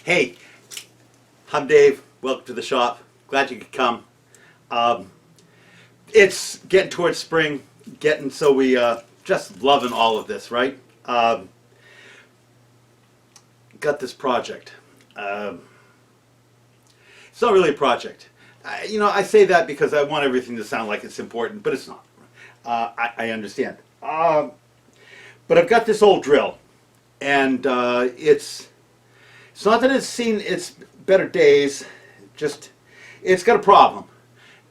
Hey, I'm Dave. Welcome to the shop. Glad you could come. Um, it's getting towards spring, so we just loving all of this, right? Got this project. Um, it's not really a project. I say that because I want everything to sound like it's important, but it's not. I understand. But I've got this old drill, and it's not that it's seen its better days, just it's got a problem.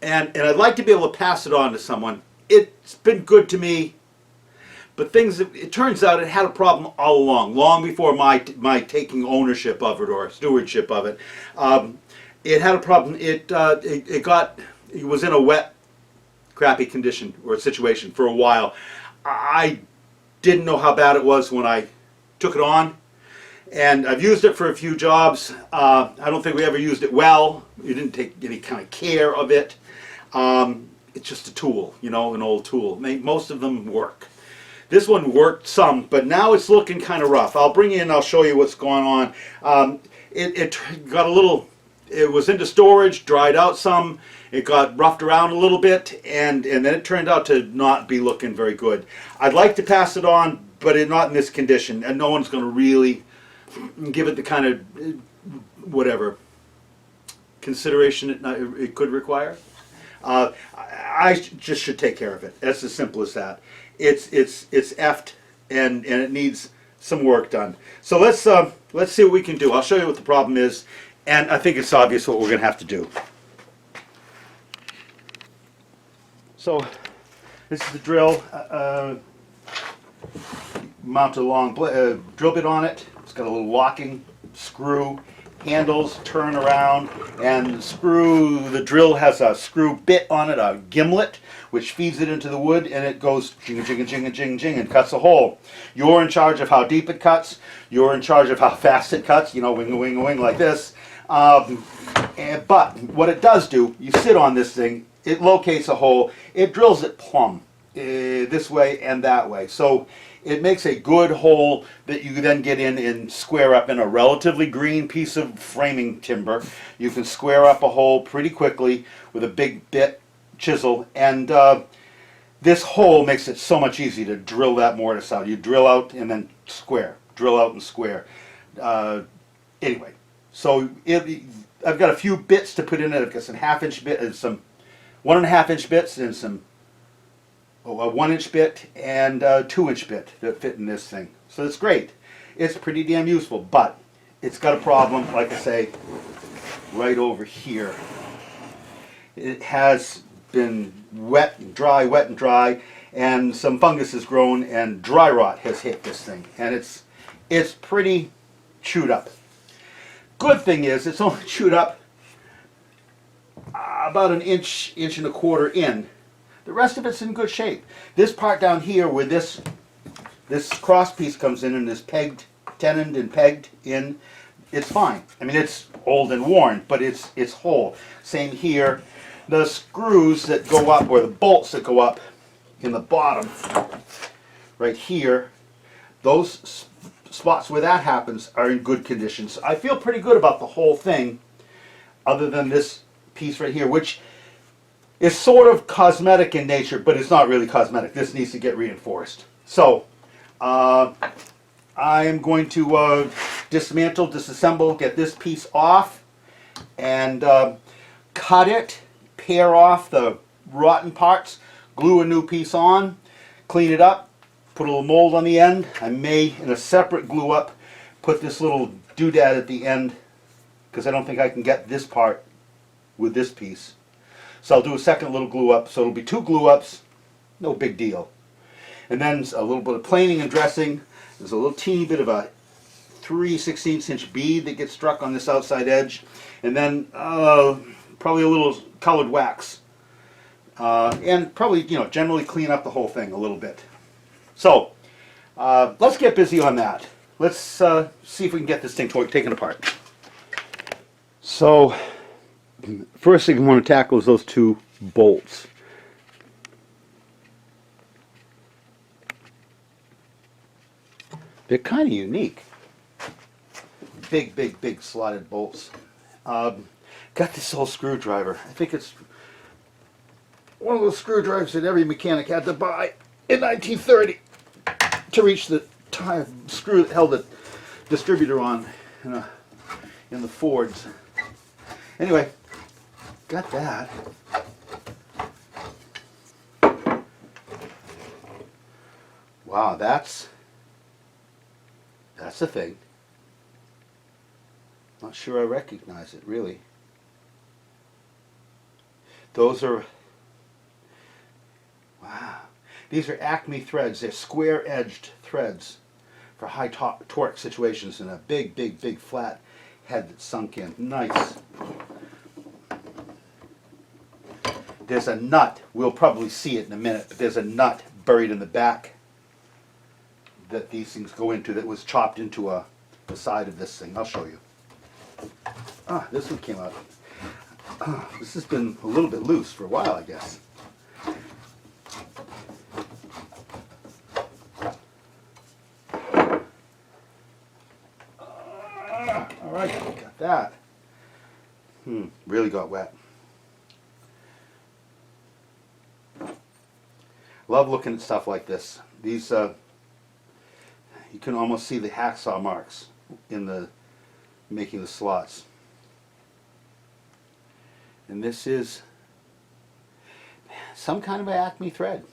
And I'd like to be able to pass it on to someone. It's been good to me, but it turns out it had a problem all along, long before my taking ownership of it or stewardship of it. It had a problem. It was in a wet, crappy condition or situation for a while. I didn't know how bad it was when I took it on, and I've used it for a few jobs. I don't think we ever used it well. We didn't take any kind of care of it. It's just a tool, an old tool. Most of them work. This one worked some, but now it's looking kind of rough. I'll bring you in, I'll show you what's going on. It got a little, it was into storage, dried out some, it got roughed around a little bit, and then it turned out to not be looking very good. I'd like to pass it on, but not in this condition, and no one's going to really give it the kind of, whatever, consideration it could require. I just should take care of it. That's as simple as that. It's effed, and it needs some work done. So let's see what we can do. I'll show you what the problem is, and I think it's obvious what we're going to have to do. So this is the drill. Mount a long drill bit on it. It's got a little locking screw. Handles turn around, and the drill has a screw bit on it, a gimlet, which feeds it into the wood, and it goes jing jing jing jing jing and cuts a hole. You're in charge of how deep it cuts. You're in charge of how fast it cuts. Wing wing wing like this. But what it does do, you sit on this thing, it locates a hole, it drills it plumb, this way and that way. So it makes a good hole that you then get in and square up in a relatively green piece of framing timber. You can square up a hole pretty quickly with a big bit chisel, and this hole makes it so much easier to drill that mortise out. You drill out and then square, drill out and square. Anyway, so I've got a few bits to put in it. I've got some half-inch bit and some 1.5-inch bits and some a 1-inch bit and a 2-inch bit that fit in this thing. So it's great. It's pretty damn useful, but it's got a problem, like I say, right over here. It has been wet and dry, and some fungus has grown, and dry rot has hit this thing, and it's pretty chewed up. Good thing is, it's only chewed up about an inch and a quarter in. The rest of it's in good shape. This part down here where this cross piece comes in and is pegged, tenoned and pegged in, it's fine. I mean, it's old and worn, but it's whole. Same here. The screws that go up, or the bolts that go up in the bottom, right here, those spots where that happens are in good condition. So I feel pretty good about the whole thing, other than this piece right here, which is sort of cosmetic in nature, but it's not really cosmetic. This needs to get reinforced. So I am going to disassemble, get this piece off, and cut it, pare off the rotten parts, glue a new piece on, clean it up, put a little mold on the end. I may, in a separate glue up, put this little doodad at the end, because I don't think I can get this part with this piece. So I'll do a second little glue up, so it'll be 2 glue ups, no big deal. And then a little bit of planing and dressing. There's a little teeny bit of a 3/16" bead that gets struck on this outside edge. And then probably a little colored wax. And probably, generally clean up the whole thing a little bit. So let's get busy on that. Let's see if we can get this thing taken apart. So first thing I want to tackle is those 2 bolts. They're kind of unique. big slotted bolts. Got this old screwdriver. I think it's one of those screwdrivers that every mechanic had to buy in 1930 to reach the screw that held the distributor on in the Fords. Anyway, got that. Wow, that's a thing. Not sure I recognize it, really. Those are, wow. These are Acme threads. They're square-edged threads for high torque situations, and a big flat head that's sunk in. Nice. There's a nut. We'll probably see it in a minute, but there's a nut buried in the back that these things go into that was chopped into the side of this thing. I'll show you. Ah, this one came out. This has been a little bit loose for a while, I guess. All right, got that. Really got wet. Love looking at stuff like this. These, you can almost see the hacksaw marks in the making the slots. And this is some kind of an Acme thread.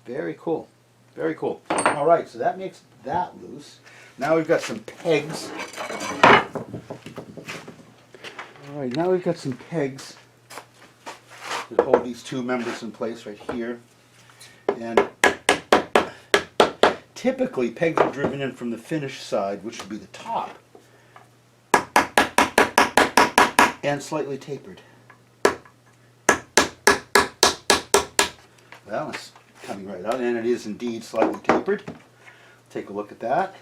Very cool. Very cool. All right, so that makes that loose. Now we've got some pegs. All right, now we've got some pegs that hold these two members in place right here. And typically pegs are driven in from the finished side, which would be the top, and slightly tapered. Well, it's coming right out, and it is indeed slightly tapered. Take a look at that.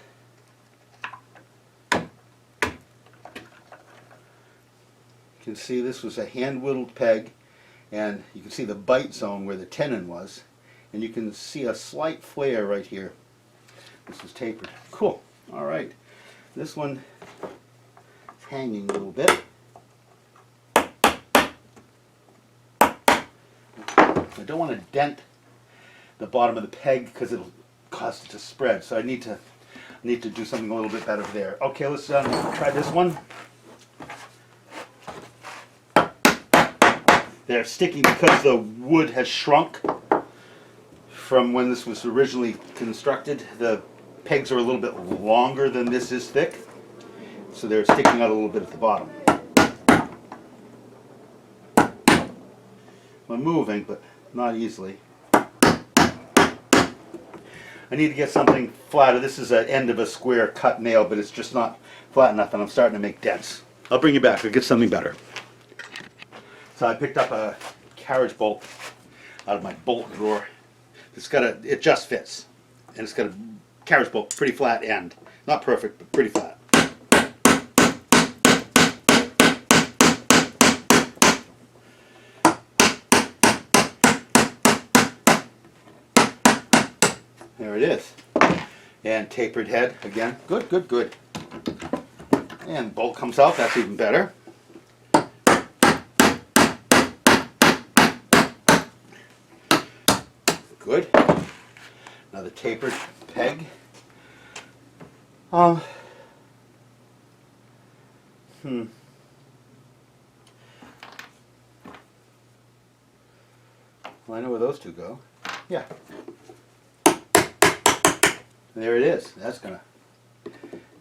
You can see this was a hand-whittled peg, and you can see the bite zone where the tenon was, and you can see a slight flare right here. This is tapered. Cool. All right. This one is hanging a little bit. I don't want to dent the bottom of the peg because it'll cause it to spread. So I need to do something a little bit better there. Okay, let's try this one. They're sticking because the wood has shrunk from when this was originally constructed. The pegs are a little bit longer than this is thick, so they're sticking out a little bit at the bottom. I'm moving, but not easily. I need to get something flatter. This is an end of a square cut nail, but it's just not flat enough, and I'm starting to make dents. I'll bring you back. I'll get something better. So I picked up a carriage bolt out of my bolt drawer. It just fits, and it's got a carriage bolt, pretty flat end. Not perfect, but pretty flat. There it is. And tapered head again. Good, good, good. And bolt comes out, that's even better. Good. Another tapered peg. Well, I know where those two go. Yeah. There it is. That's going to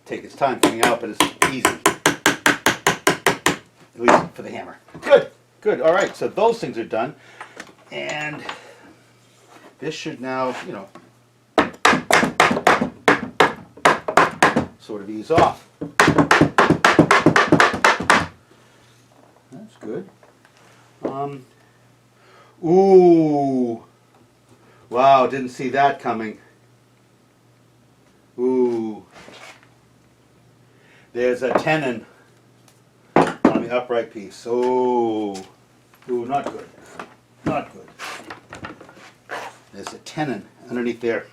take its time coming out, but it's easy. At least for the hammer. Good. Good. All right. So those things are done. And this should now, you know, sort of ease off. That's good. Ooh. Wow, didn't see that coming. Ooh. There's a tenon on the upright piece. Oh. Ooh, not good. Not good. There's a tenon underneath there.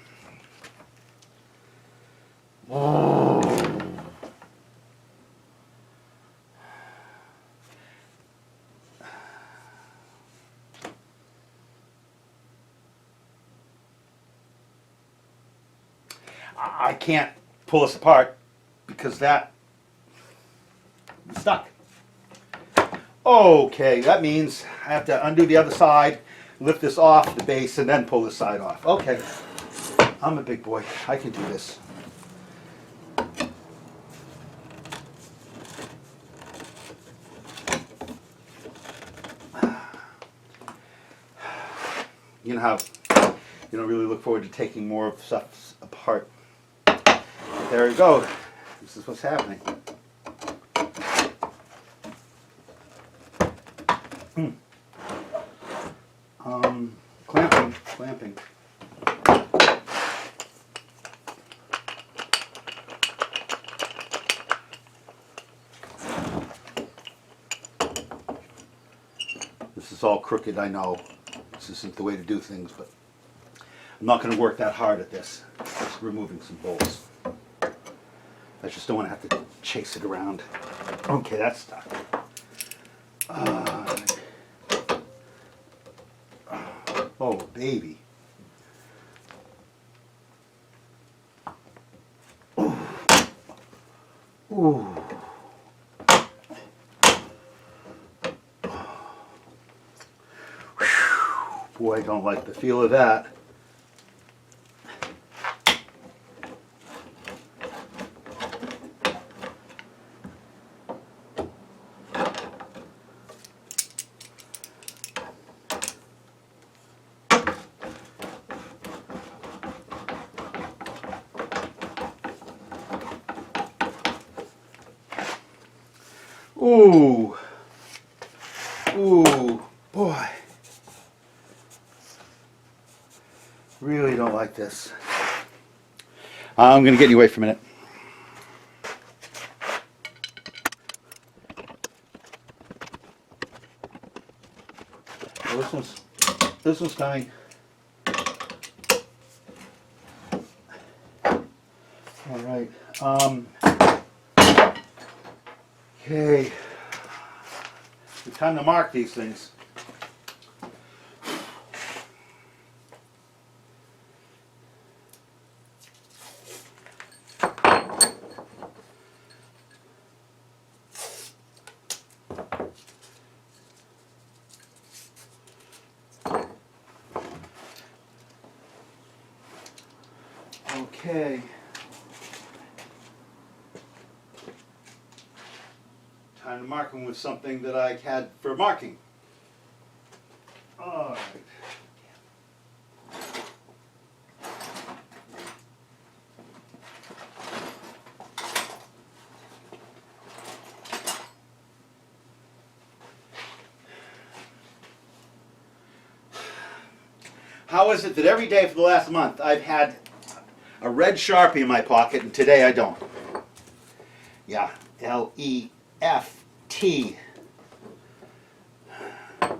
Oh. I can't pull this apart because that is stuck. Okay, that means I have to undo the other side, lift this off the base, and then pull this side off. Okay, I'm a big boy. I can do this. You know how you don't really look forward to taking more of stuff apart. There you go. This is what's happening. Clamping. This is all crooked, I know. This isn't the way to do things, but I'm not going to work that hard at this. Just removing some bolts. I just don't want to have to chase it around. Okay, that's stuck. Oh, baby. Ooh. Ooh. Boy, I don't like the feel of that. Ooh. Ooh, boy. Really don't like this. I'm going to get you away for a minute. Well, this one's coming. All right. Okay. It's time to mark these things. Okay. Time to mark them with something that I had for marking. All right. How is it that every day for the last month I've had a red Sharpie in my pocket and today I don't? Yeah, L-E-F-T.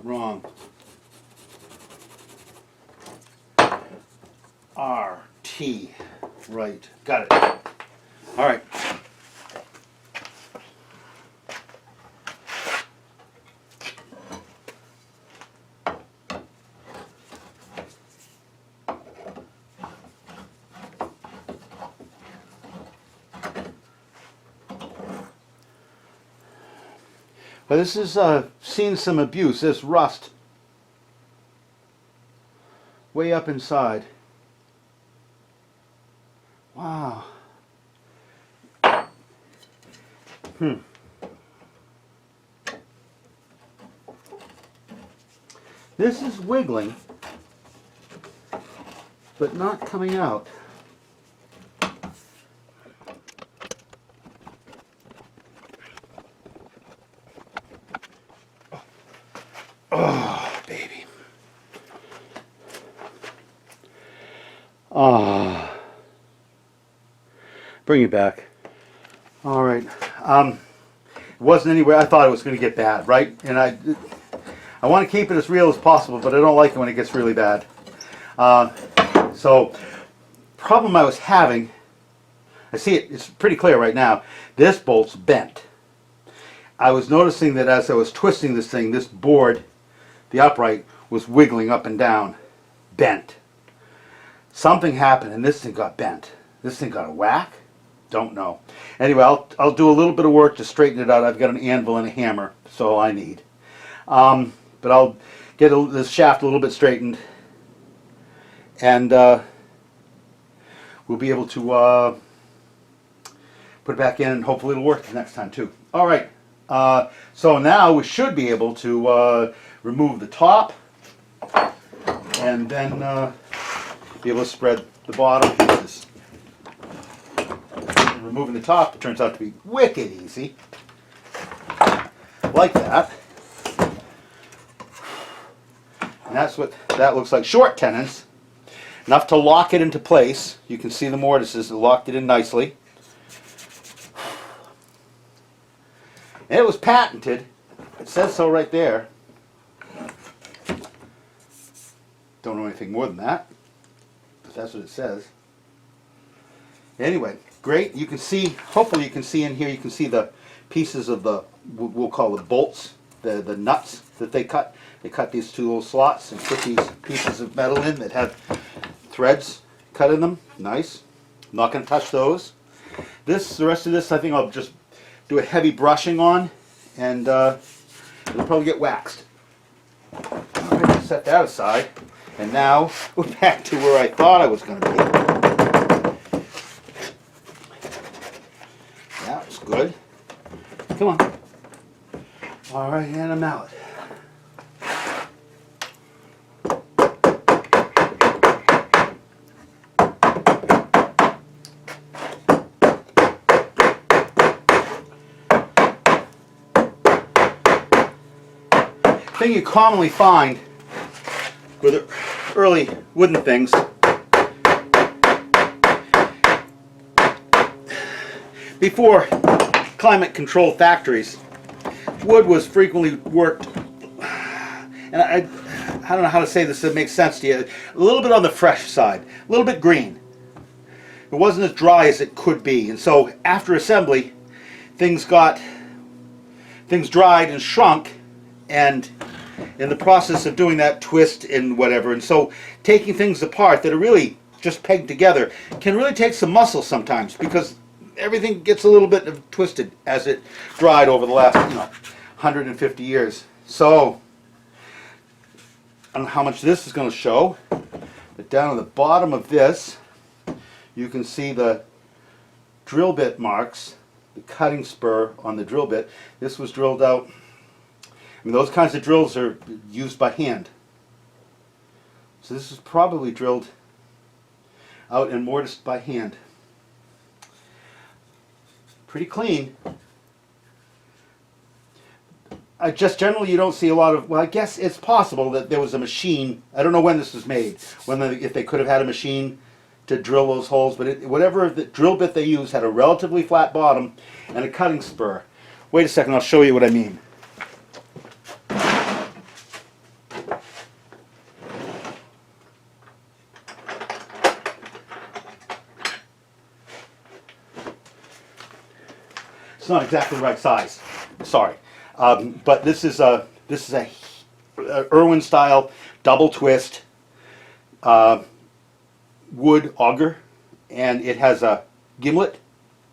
Wrong. R-T. Right. Got it. All right. Well, this has seen some abuse. There's rust way up inside. Wow. This is wiggling, but not coming out. Oh, baby. Ah. Bring it back. All right. It wasn't anywhere I thought it was going to get bad, right? And I want to keep it as real as possible, but I don't like it when it gets really bad. So, problem I was having, I see it, it's pretty clear right now. This bolt's bent. I was noticing that as I was twisting this thing, this board, the upright, was wiggling up and down, bent. Something happened and this thing got bent. This thing got a whack? Don't know. Anyway, I'll do a little bit of work to straighten it out. I've got an anvil and a hammer. That's all I need. But I'll get this shaft a little bit straightened, and we'll be able to put it back in, and hopefully it'll work the next time too. All right. So now we should be able to remove the top, and then be able to spread the bottom pieces. And removing the top, it turns out to be wicked easy, like that. And that's what that looks like. Short tenons, enough to lock it into place. You can see the mortises locked it in nicely. And it was patented. It says so right there. Don't know anything more than that, but that's what it says. Anyway, great. You can see, hopefully you can see in here, you can see the pieces of the, we'll call the bolts, the nuts that they cut. They cut these two little slots and put these pieces of metal in that have threads cut in them. Nice. I'm not going to touch those. The rest of this, I think I'll just do a heavy brushing on, and it'll probably get waxed. All right, set that aside. And now we're back to where I thought I was going to be. That was good. Come on. All right, and a mallet. The thing you commonly find with early wooden things, before climate control factories, wood was frequently worked, and I don't know how to say this so it makes sense to you, a little bit on the fresh side, a little bit green. It wasn't as dry as it could be, and so after assembly things dried and shrunk, and in the process of doing that, twist and whatever, and so taking things apart that are really just pegged together can really take some muscle sometimes, because everything gets a little bit twisted as it dried over the last 150 years. So I don't know how much this is going to show, but down at the bottom of this you can see the drill bit marks, the cutting spur on the drill bit. This was drilled out. I mean, those kinds of drills are used by hand. So this is probably drilled out and mortised by hand. Pretty clean. Just generally you don't see a lot of, well, I guess it's possible that there was a machine. I don't know when this was made, if they could have had a machine to drill those holes, but whatever the drill bit they used had a relatively flat bottom and a cutting spur. Wait a second, I'll show you what I mean. It's not exactly the right size. Sorry, but this is a Irwin style double twist wood auger, and it has a gimlet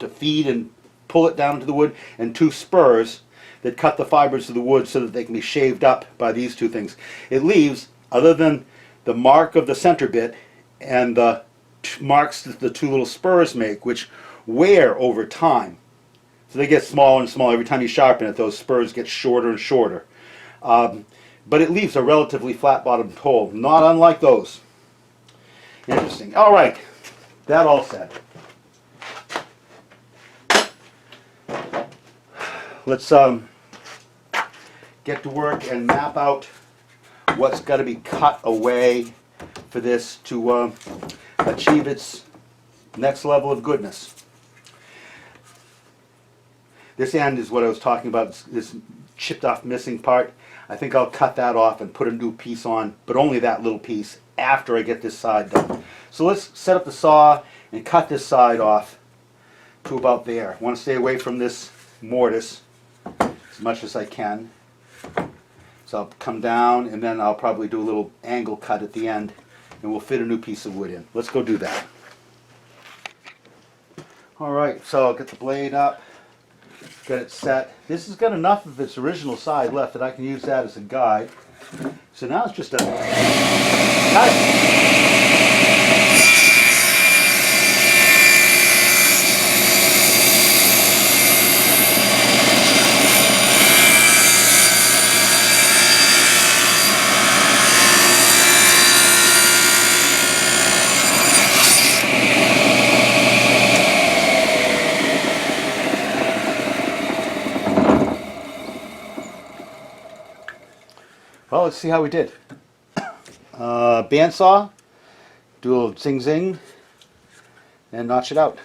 to feed and pull it down into the wood, and two spurs that cut the fibers of the wood so that they can be shaved up by these two things. It leaves, other than the mark of the center bit and the marks that the two little spurs make, which wear over time. So they get smaller and smaller. Every time you sharpen it, those spurs get shorter and shorter. But it leaves a relatively flat-bottomed hole, not unlike those. Interesting. All right, that all said. Let's get to work and map out what's got to be cut away for this to achieve its next level of goodness. This end is what I was talking about, this chipped off missing part. I think I'll cut that off and put a new piece on, but only that little piece after I get this side done. So let's set up the saw and cut this side off to about there. I want to stay away from this mortise as much as I can. So I'll come down, and then I'll probably do a little angle cut at the end, and we'll fit a new piece of wood in. Let's go do that. Alright, so I'll get the blade up, get it set. This has got enough of its original side left that I can use that as a guide. So now it's just a cut. Well, let's see how we did. Bandsaw, do a little zing zing, and notch it out.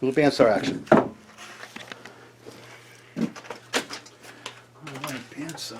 A little bandsaw action. Alright, bandsaw.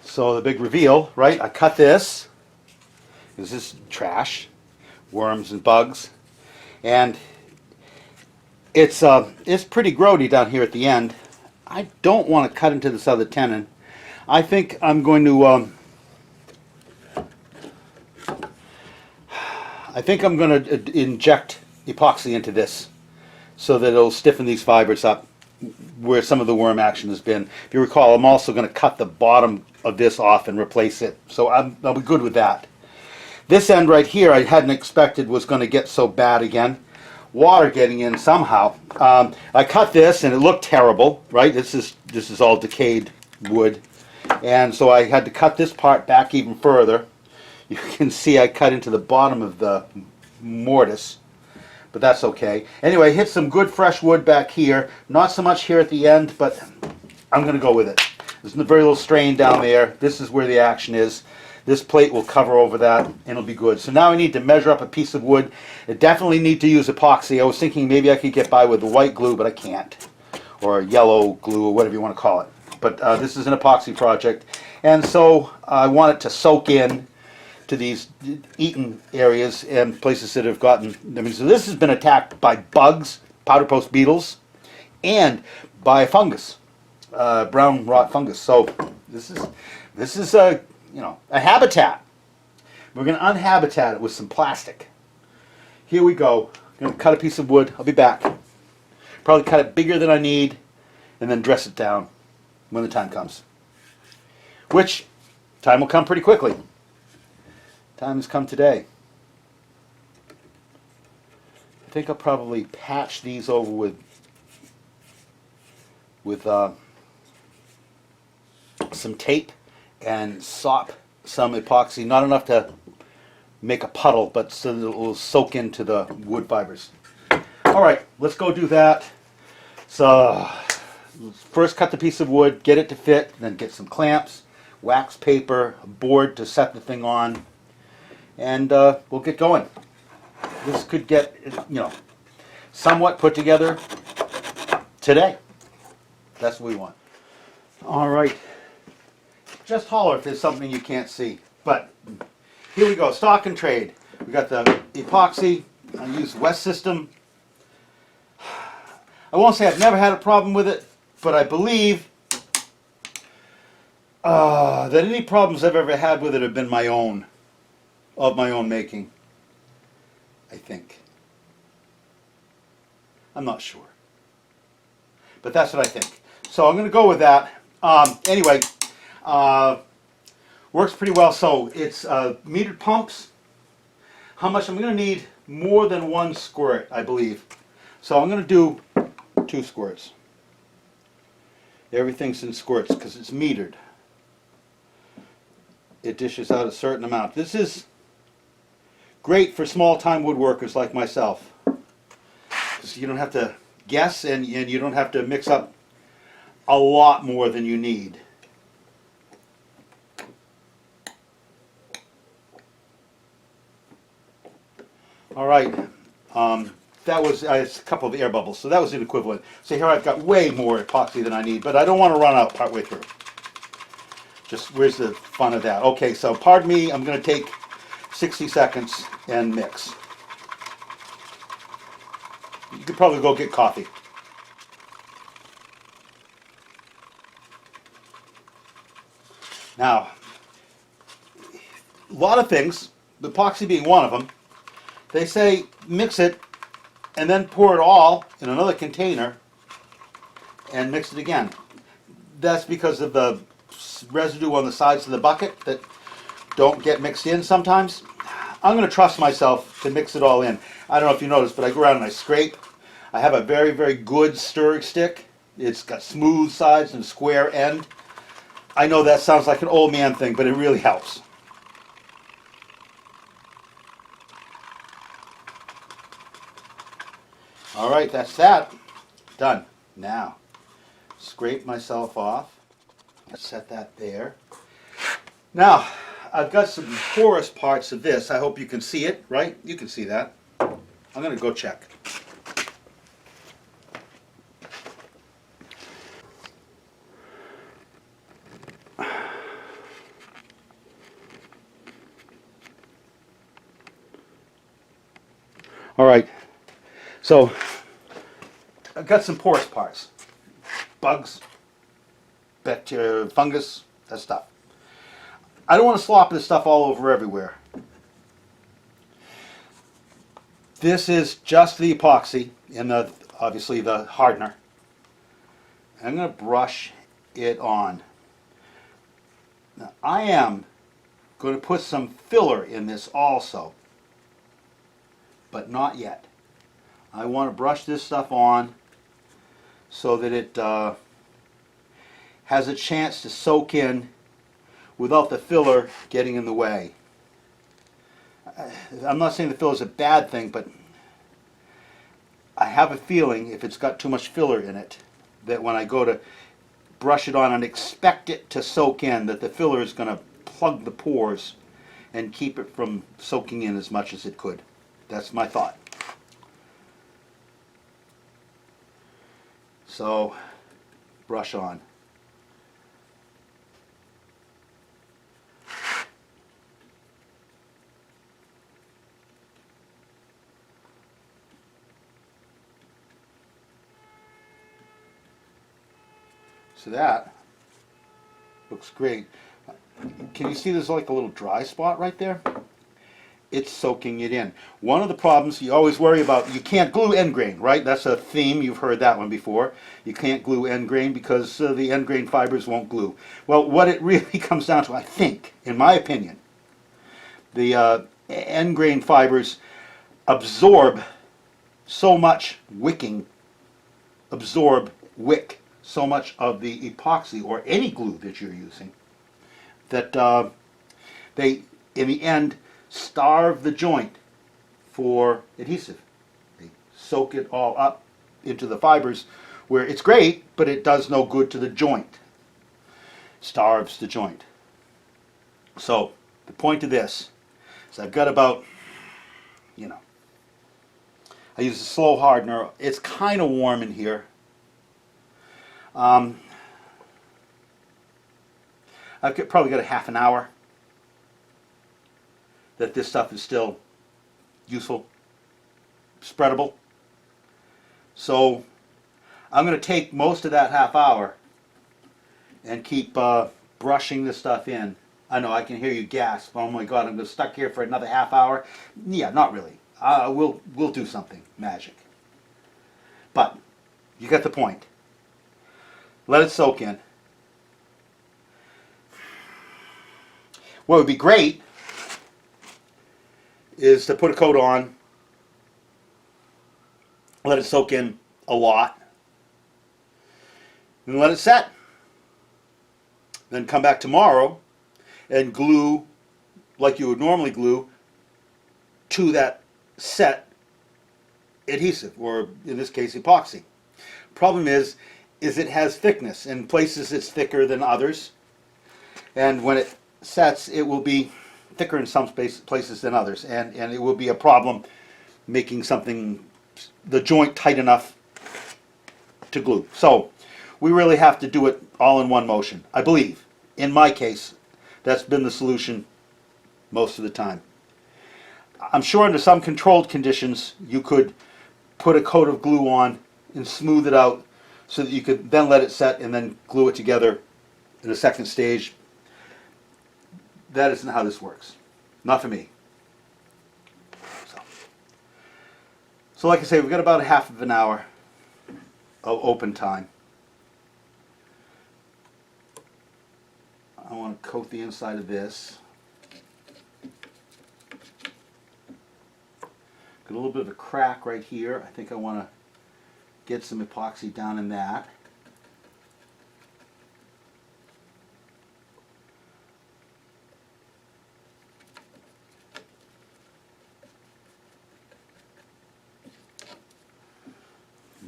So the big reveal, right? I cut this. This is trash, worms and bugs, and it's pretty grody down here at the end. I don't want to cut into this other tenon. I think I'm going to inject epoxy into this so that it'll stiffen these fibers up where some of the worm action has been. If you recall, I'm also going to cut the bottom of this off and replace it. So I'll be good with that. This end right here I hadn't expected was going to get so bad again. Water getting in somehow. I cut this and it looked terrible, right? This is all decayed wood. And so I had to cut this part back even further. You can see I cut into the bottom of the mortise, but that's okay. Anyway, hit some good fresh wood back here. Not so much here at the end, but I'm going to go with it. There's very little strain down there. This is where the action is. This plate will cover over that and it'll be good. So now I need to measure up a piece of wood. I definitely need to use epoxy. I was thinking maybe I could get by with the white glue, but I can't. Or yellow glue, or whatever you want to call it. But this is an epoxy project. And so I want it to soak in to these eaten areas and places that have gotten, I mean, so this has been attacked by bugs, powder post beetles, and by fungus, brown rot fungus. So this is a, you know, a habitat. We're going to unhabitat it with some plastic. Here we go. I'm going to cut a piece of wood. I'll be back. Probably cut it bigger than I need and then dress it down when the time comes. Which time will come pretty quickly. Time has come today. think I'll probably patch these over with some tape and sop some epoxy, not enough to make a puddle, but so that it will soak into the wood fibers. All right, let's go do that. So first cut the piece of wood, get it to fit, then get some clamps, wax paper, a board to set the thing on, and we'll get going. This could get, somewhat put together today. That's what we want. All right. Just holler if there's something you can't see. But here we go, stock and trade. We got the epoxy. I use West System. I won't say I've never had a problem with it, but I believe that any problems I've ever had with it have been my own, of my own making. I think. I'm not sure. But that's what I think. So I'm going to go with that. Anyway, works pretty well. So it's metered pumps. How much? I'm going to need more than one squirt, I believe. So I'm going to do 2 squirts. Everything's in squirts because it's metered. It dishes out a certain amount. This is great for small-time woodworkers like myself. Because you don't have to guess and you don't have to mix up a lot more than you need. All right, that was a couple of air bubbles, so that was an equivalent. So here I've got way more epoxy than I need, but I don't want to run out partway through. Just where's the fun of that? Okay, so pardon me, I'm going to take 60 seconds and mix. You could probably go get coffee. Now, a lot of things, epoxy being one of them, they say mix it and then pour it all in another container and mix it again. That's because of the residue on the sides of the bucket that don't get mixed in sometimes. I'm going to trust myself to mix it all in. I don't know if you noticed, but I go around and I scrape. I have a very, very good stirring stick. It's got smooth sides and a square end. I know that sounds like an old man thing, but it really helps. All right, that's that. Done. Now, scrape myself off. Set that there. Now, I've got some porous parts of this. I hope you can see it, right? You can see that. I'm going to go check. All right, so I've got some porous parts. Bugs, bacteria, fungus, that stuff. I don't want to slop this stuff all over everywhere. This is just the epoxy and obviously the hardener. I'm going to brush it on. Now I am going to put some filler in this also, but not yet. I want to brush this stuff on so that it has a chance to soak in without the filler getting in the way. I'm not saying the filler is a bad thing, but I have a feeling if it's got too much filler in it, that when I go to brush it on and expect it to soak in, that the filler is going to plug the pores and keep it from soaking in as much as it could. That's my thought. So, brush on. So that looks great. Can you see there's like a little dry spot right there? It's soaking it in. One of the problems you always worry about, you can't glue end grain, right? That's a theme, you've heard that one before. You can't glue end grain because the end grain fibers won't glue. Well, what it really comes down to, I think, in my opinion, the end grain fibers absorb so much wicking, wick so much of the epoxy or any glue that you're using that they, in the end, starve the joint for adhesive. They soak it all up into the fibers where it's great, but it does no good to the joint. Starves the joint. So the point of this is I've got about, I use a slow hardener. It's kind of warm in here. I've probably got a half an hour that this stuff is still useful, spreadable. So I'm going to take most of that half hour and keep brushing this stuff in. I know I can hear you gasp. Oh my God, I'm going to stuck here for another half hour. Yeah, not really. We'll do something magic. But you get the point. Let it soak in. What would be great is to put a coat on, let it soak in a lot, and let it set. Then come back tomorrow and glue like you would normally glue to that set adhesive, or in this case epoxy. Problem is it has thickness. In places it's thicker than others, and when it sets it will be thicker in some places than others, and it will be a problem making the joint tight enough to glue. So we really have to do it all in one motion. I believe, in my case, that's been the solution most of the time. I'm sure under some controlled conditions you could put a coat of glue on and smooth it out so that you could then let it set and then glue it together in a second stage. That isn't how this works. Not for me. So like I say, we've got about a half of an hour of open time. I want to coat the inside of this. Got a little bit of a crack right here. I think I want to get some epoxy down in that.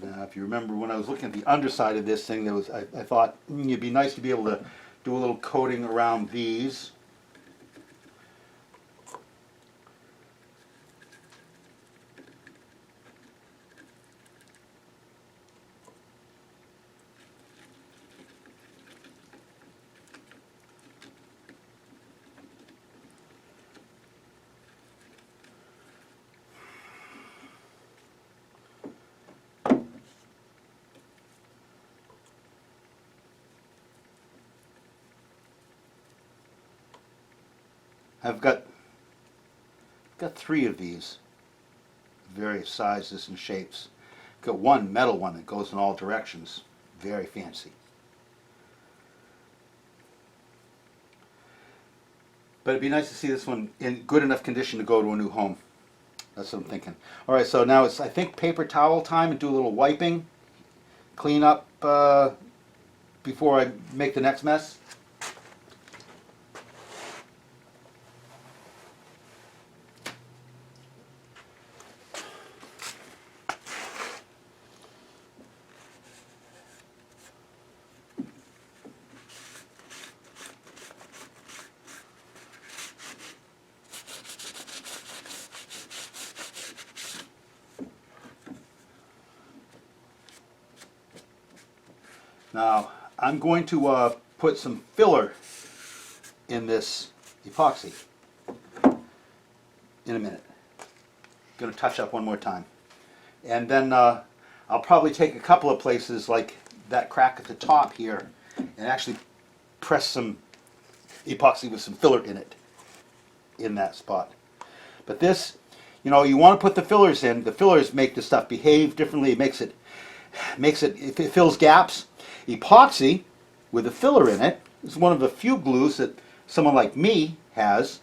Now, if you remember when I was looking at the underside of this thing, I thought it'd be nice to be able to do a little coating around these. I've got three of these, various sizes and shapes. Got one metal one that goes in all directions, very fancy. But it'd be nice to see this one in good enough condition to go to a new home. That's what I'm thinking. All right, so now it's, I think, paper towel time, and do a little wiping, clean up before I make the next mess. Now, I'm going to put some filler in this epoxy in a minute. Going to touch up one more time. And then I'll probably take a couple of places like that crack at the top here and actually press some epoxy with some filler in it in that spot. But this, you want to put the fillers in. The fillers make the stuff behave differently. It it fills gaps. Epoxy with a filler in it is one of the few glues that someone like me has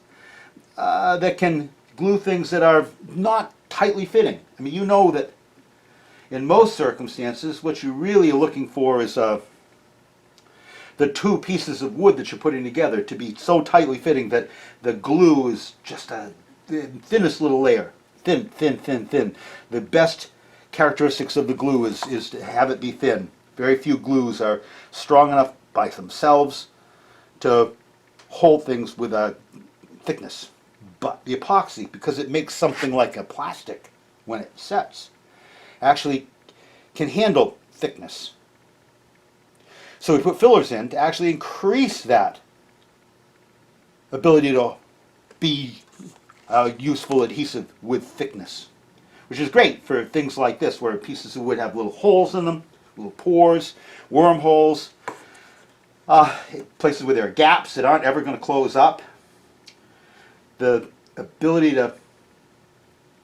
that can glue things that are not tightly fitting. I mean, you know that in most circumstances, what you really are looking for is the two pieces of wood that you're putting together to be so tightly fitting that the glue is just the thinnest little layer. Thin, thin, thin, thin. The best characteristics of the glue is to have it be thin. Very few glues are strong enough by themselves to hold things with a thickness. But the epoxy, because it makes something like a plastic when it sets, actually can handle thickness. So we put fillers in to actually increase that ability to be useful adhesive with thickness, which is great for things like this where pieces of wood have little holes in them, little pores, wormholes, places where there are gaps that aren't ever going to close up. The ability to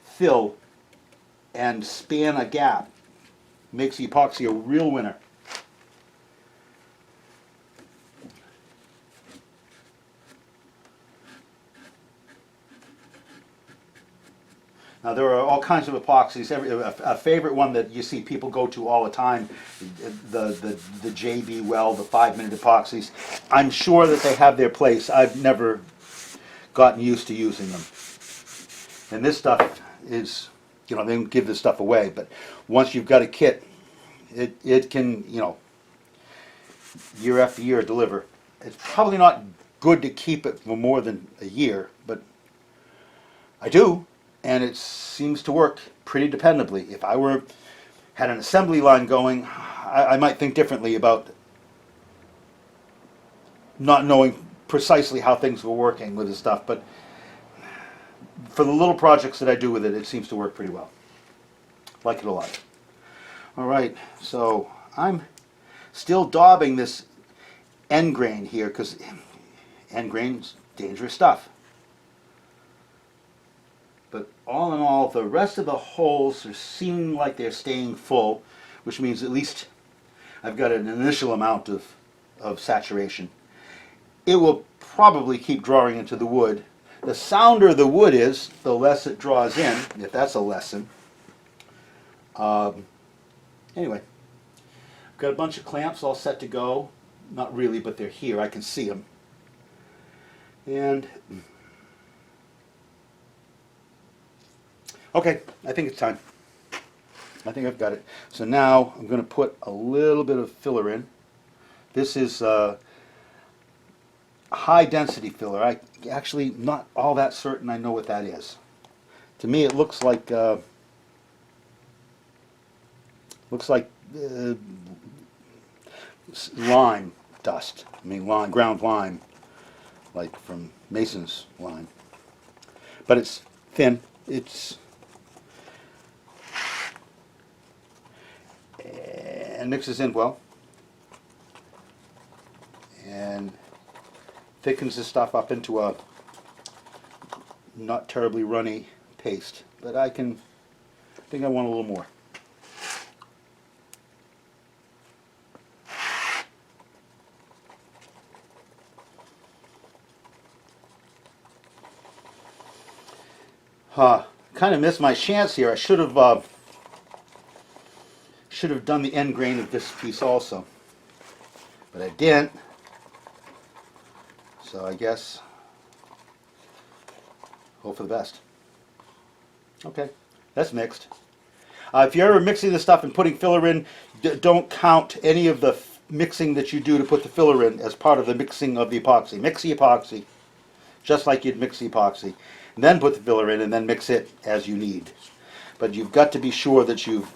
fill and span a gap makes the epoxy a real winner. Now there are all kinds of epoxies. A favorite one that you see people go to all the time, the JB Well, the 5-minute epoxies. I'm sure that they have their place. I've never gotten used to using them. And this stuff is, they don't give this stuff away, but once you've got a kit, it can, year after year deliver. It's probably not good to keep it for more than a year, but I do. And it seems to work pretty dependably. If I had an assembly line going, I might think differently about not knowing precisely how things were working with this stuff. But for the little projects that I do with it, it seems to work pretty well. Like it a lot. All right, so I'm still daubing this end grain here because end grain's dangerous stuff. But all in all, the rest of the holes are seeming like they're staying full, which means at least I've got an initial amount of saturation. It will probably keep drawing into the wood. The sounder the wood is, the less it draws in, if that's a lesson. Anyway, I've got a bunch of clamps all set to go. Not really, but they're here. I can see them. And okay, I think it's time. I think I've got it. So now I'm going to put a little bit of filler in. This is high density filler. I actually not all that certain I know what that is. To me, it looks like lime dust. I mean, ground lime, like from Mason's lime. But it's thin. And mixes in well. And thickens this stuff up into a not terribly runny paste. But I think I want a little more. Kind of missed my chance here. I should have done the end grain of this piece also, but I didn't. So I guess hope for the best. Okay, that's mixed. If you're ever mixing the stuff and putting filler in, don't count any of the mixing that you do to put the filler in as part of the mixing of the epoxy. Mix the epoxy just like you'd mix the epoxy, and then put the filler in and then mix it as you need. But you've got to be sure that you've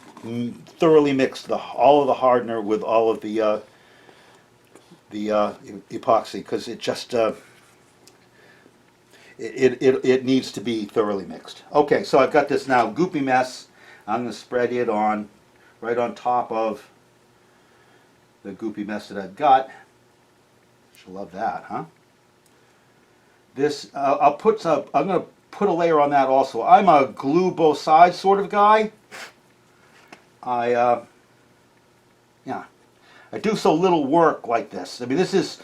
thoroughly mixed all of the hardener with all of the epoxy, because it just it needs to be thoroughly mixed. Okay, so I've got this now goopy mess. I'm going to spread it on right on top of the goopy mess that I've got. She'll love that, huh? This I'm going to put a layer on that also. I'm a glue both sides sort of guy. I do so little work like this. I mean, this is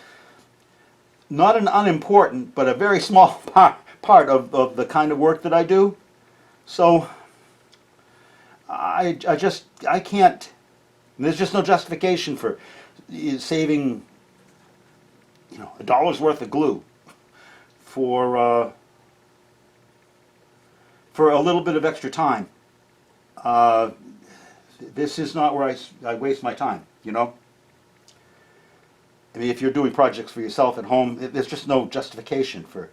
not an unimportant, but a very small part of the kind of work that I do. So I can't, there's just no justification for saving, a dollar's worth of glue for a little bit of extra time. This is not where I waste my time, I mean, if you're doing projects for yourself at home, there's just no justification for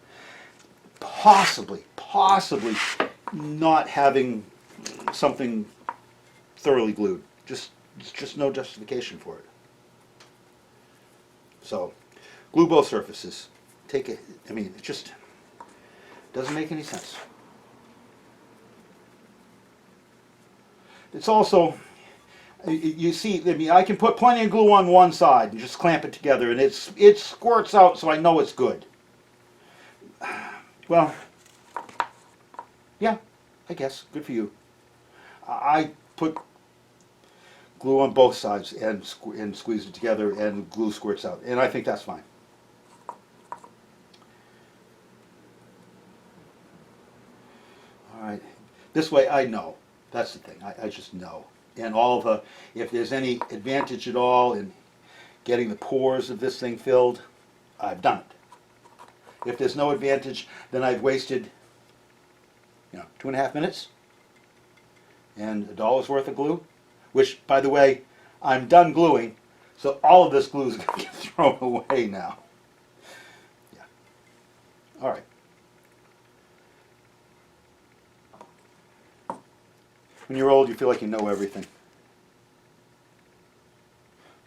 possibly not having something thoroughly glued. There's just no justification for it. So, glue both surfaces. Take it, I mean, it just doesn't make any sense. It's also, you see, I mean, I can put plenty of glue on one side and just clamp it together, and it squirts out, so I know it's good. Well, yeah, I guess, good for you. I put glue on both sides and squeeze it together, and glue squirts out, and I think that's fine. All right, this way I know. That's the thing. I just know. And if there's any advantage at all in getting the pores of this thing filled, I've done it. If there's no advantage, then I've wasted, 2.5 minutes and $1 worth of glue, which, by the way, I'm done gluing, so all of this glue is going to get thrown away now. Yeah. All right. When you're old, you feel like you know everything.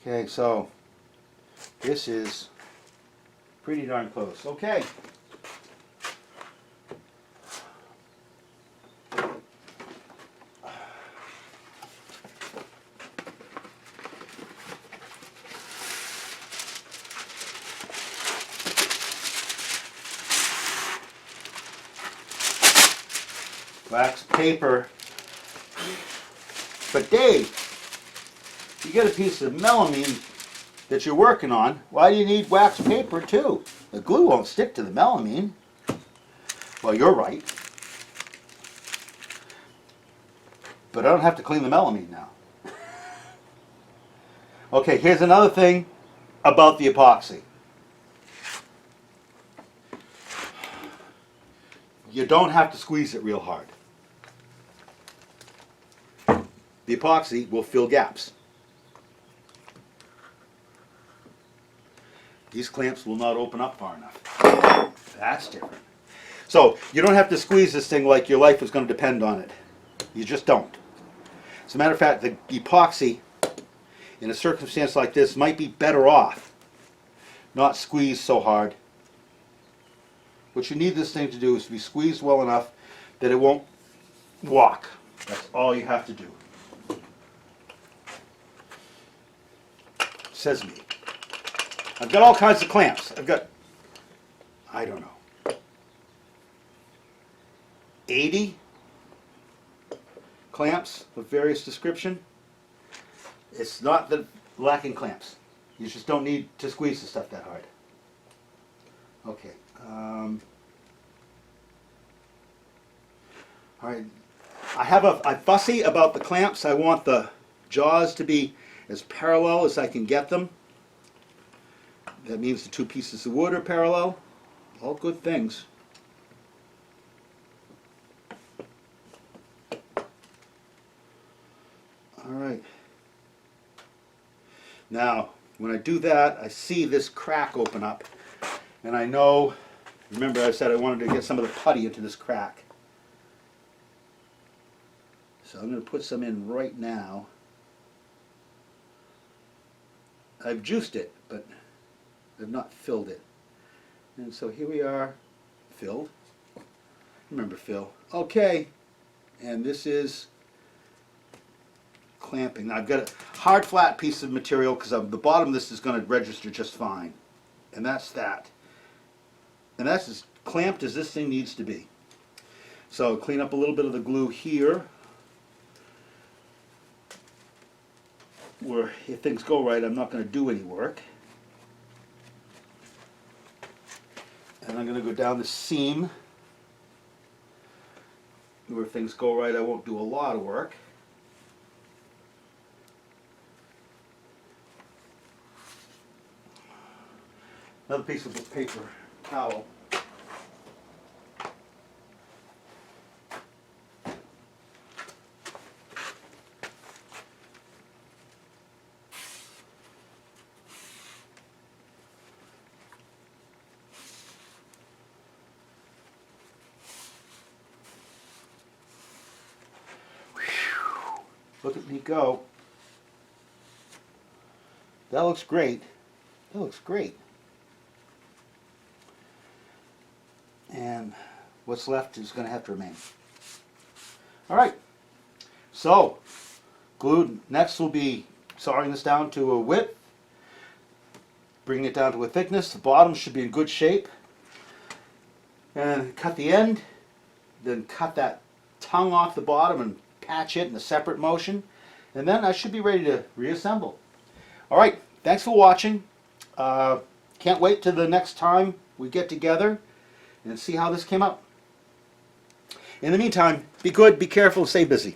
Okay, so this is pretty darn close. Okay. Wax paper. But Dave, you get a piece of melamine that you're working on, why do you need wax paper too? The glue won't stick to the melamine. Well, you're right. But I don't have to clean the melamine now. Okay, here's another thing about the epoxy. You don't have to squeeze it real hard. The epoxy will fill gaps. These clamps will not open up far enough. That's different. So you don't have to squeeze this thing like your life is going to depend on it. You just don't. As a matter of fact, the epoxy in a circumstance like this might be better off not squeezed so hard. What you need this thing to do is to be squeezed well enough that it won't walk. That's all you have to do. Says me. I've got all kinds of clamps. I've got, I don't know, 80 clamps of various description. It's not that lacking clamps. You just don't need to squeeze the stuff that hard. Okay. All right. I'm fussy about the clamps. I want the jaws to be as parallel as I can get them. That means the two pieces of wood are parallel. All good things. All right. Now, when I do that, I see this crack open up, and I know, remember I said I wanted to get some of the putty into this crack. So I'm going to put some in right now. I've juiced it, but I've not filled it. And so here we are, filled. Remember fill. Okay, and this is clamping. Now I've got a hard flat piece of material because the bottom of this is going to register just fine. And that's that. And that's as clamped as this thing needs to be. So clean up a little bit of the glue here. Where if things go right, I'm not going to do any work. And I'm going to go down the seam. Where if things go right, I won't do a lot of work. Another piece of paper towel. Look at me go. That looks great. That looks great. And what's left is going to have to remain. All right. So, glue. Next will be sawing this down to a width, bringing it down to a thickness. The bottom should be in good shape. And cut the end, then cut that tongue off the bottom and patch it in a separate motion. And then I should be ready to reassemble. All right. Thanks for watching. Can't wait till the next time we get together and see how this came out. In the meantime, be good, be careful, stay busy.